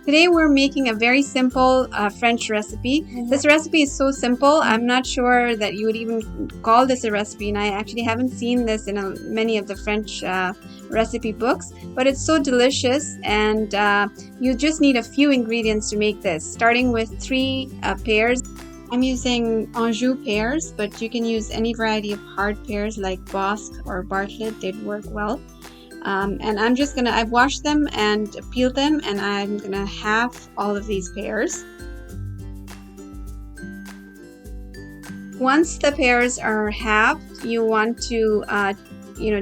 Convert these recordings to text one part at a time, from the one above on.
Today we're making a very simple French recipe. This recipe is so simple, I'm not sure that you would even call this a recipe, and I actually haven't seen this in many of the French recipe books, but it's so delicious, and you just need a few ingredients to make this, starting with 3 pears. I'm using Anjou pears, but you can use any variety of hard pears like Bosc or Bartlett, they'd work well. And I've washed them and peeled them, and I'm gonna halve all of these pears. Once the pears are halved, you want to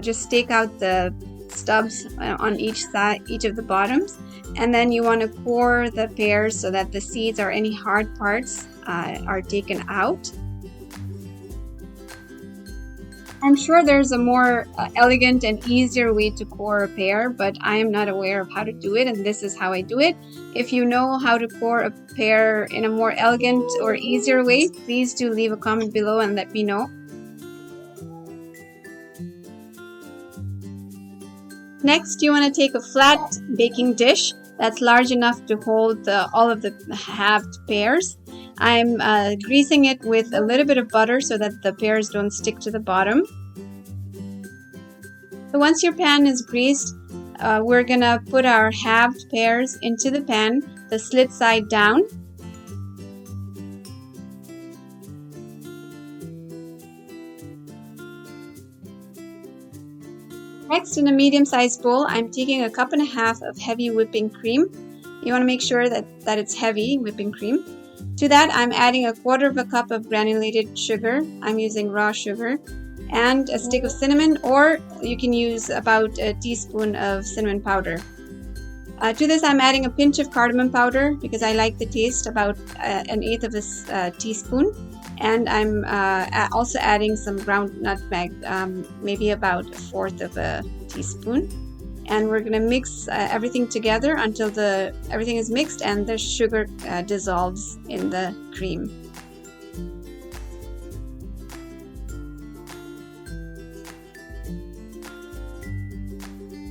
just take out the stubs on each of the bottoms, and then you want to core the pears so that the seeds or any hard parts are taken out. I'm sure there's a more elegant and easier way to core a pear, but I am not aware of how to do it, and this is how I do it. If you know how to core a pear in a more elegant or easier way, please do leave a comment below and let me know. Next, you want to take a flat baking dish that's large enough to hold all of the halved pears. I'm greasing it with a little bit of butter so that the pears don't stick to the bottom. So once your pan is greased, we're gonna put our halved pears into the pan, the slit side down. Next, in a medium-sized bowl, I'm taking a 1.5 cups of heavy whipping cream. You want to make sure that it's heavy whipping cream. To that, I'm adding 1/4 cup of granulated sugar. I'm using raw sugar, and a stick of cinnamon, or you can use about a teaspoon of cinnamon powder. To this, I'm adding a pinch of cardamom powder because I like the taste, about 1/8 of this teaspoon. And I'm also adding some ground nutmeg, maybe about 1/4 of a teaspoon. And we're going to mix everything together until everything is mixed and the sugar dissolves in the cream.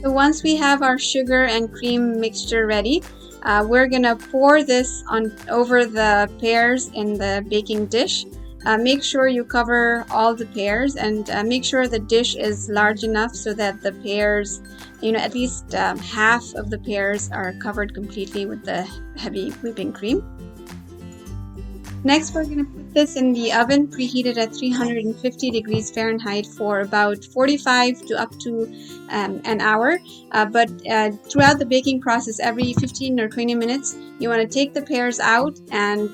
So once we have our sugar and cream mixture ready, we're going to pour this over the pears in the baking dish. Make sure you cover all the pears, and make sure the dish is large enough so that the pears, at least half of the pears are covered completely with the heavy whipping cream. Next, we're going to put this in the oven, preheated at 350 degrees Fahrenheit for about 45 to up to an hour. But throughout the baking process, every 15 or 20 minutes, you want to take the pears out and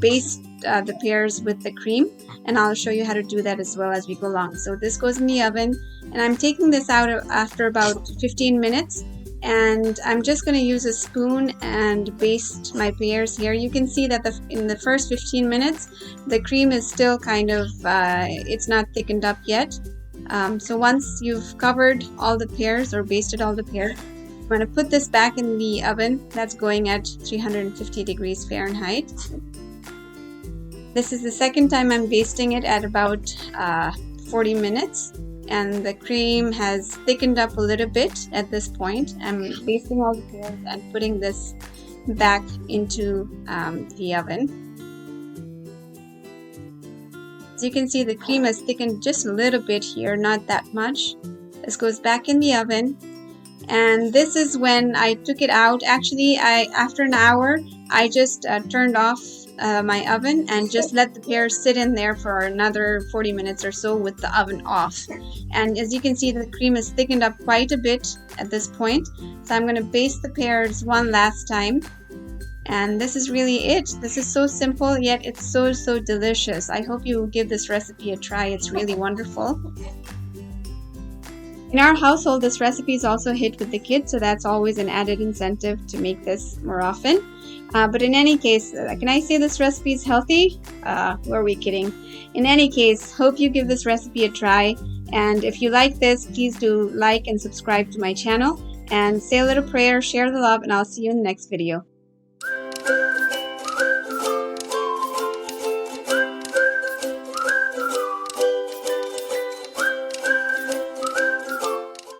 baste the pears with the cream, and I'll show you how to do that as well as we go along. So this goes in the oven, and I'm taking this out after about 15 minutes, and I'm just going to use a spoon and baste my pears here. You can see that in the first 15 minutes the cream is still kind of it's not thickened up yet. So once you've covered all the pears or basted all the pears, I'm going to put this back in the oven that's going at 350 degrees Fahrenheit. This is the second time I'm basting it at about 40 minutes, and the cream has thickened up a little bit at this point. I'm basting all the pears and putting this back into the oven. As you can see, the cream has thickened just a little bit here, not that much. This goes back in the oven, and this is when I took it out. Actually, after an hour, I just turned off my oven and just let the pears sit in there for another 40 minutes or so with the oven off. And as you can see, the cream is thickened up quite a bit at this point. So I'm going to baste the pears one last time. And this is really it. This is so simple, yet it's so delicious. I hope you give this recipe a try. It's really wonderful. In our household, this recipe is also a hit with the kids, so that's always an added incentive to make this more often. But in any case, can I say this recipe is healthy? Who are we kidding? In any case, hope you give this recipe a try. And if you like this, please do like and subscribe to my channel. And say a little prayer, share the love, and I'll see you in the next video.